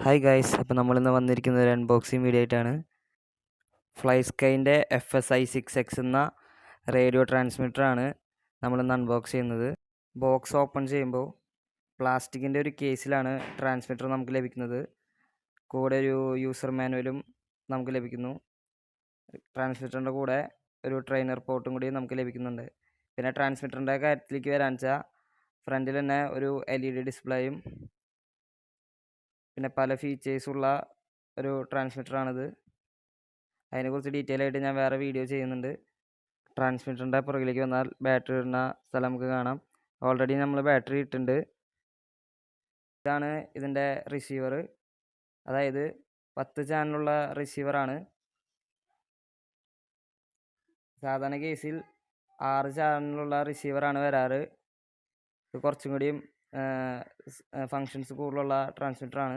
Hi guys, അപ്പോൾ നമ്മളിന്ന് വന്നിരിക്കുന്നത് ഒരു അൺബോക്സിങ് വീഡിയോ ആയിട്ടാണ്. ഫ്ലൈസ്കൈൻ്റെ FSI-6X എന്ന റേഡിയോ ട്രാൻസ്മിറ്ററാണ് നമ്മളിന്ന് അൺബോക്സ് ചെയ്യുന്നത്. ബോക്സ് ഓപ്പൺ ചെയ്യുമ്പോൾ പ്ലാസ്റ്റിക്കിൻ്റെ ഒരു കേസിലാണ് ട്രാൻസ്മിറ്റർ നമുക്ക് ലഭിക്കുന്നത്. കൂടെ ഒരു യൂസർ മാനുവലും നമുക്ക് ലഭിക്കുന്നു. ട്രാൻസ്മിറ്ററിൻ്റെ കൂടെ ഒരു ട്രെയിനർ പോർട്ടും കൂടി നമുക്ക് ലഭിക്കുന്നുണ്ട്. പിന്നെ ട്രാൻസ്മിറ്ററിൻ്റെ കാര്യത്തിലേക്ക് വരാൻ വെച്ചാൽ ഫ്രണ്ടിൽ തന്നെ ഒരു LED ഡിസ്പ്ലേയും പിന്നെ പല ഫീച്ചേഴ്സുള്ള ഒരു ട്രാൻസ്മിറ്ററാണിത്. അതിനെക്കുറിച്ച് ഡീറ്റെയിൽ ആയിട്ട് ഞാൻ വേറെ വീഡിയോ ചെയ്യുന്നുണ്ട്. ട്രാൻസ്മിറ്ററിൻ്റെ പുറകിലേക്ക് വന്നാൽ ബാറ്ററി ഇടുന്ന സ്ഥലം നമുക്ക് കാണാം. ഓൾറെഡി നമ്മൾ ബാറ്ററി ഇട്ടിട്ടുണ്ട്. ഇതാണ് ഇതിൻ്റെ റിസീവർ, അതായത് 10 ചാനലുള്ള റിസീവറാണ്. സാധാരണ കേസിൽ 6 ചാനലുള്ള റിസീവറാണ് വരാറ്. ഇത് കുറച്ചും കൂടിയും ഫങ്ഷൻസ് കൂടുതലുള്ള ട്രാൻസ്മിറ്ററാണ്.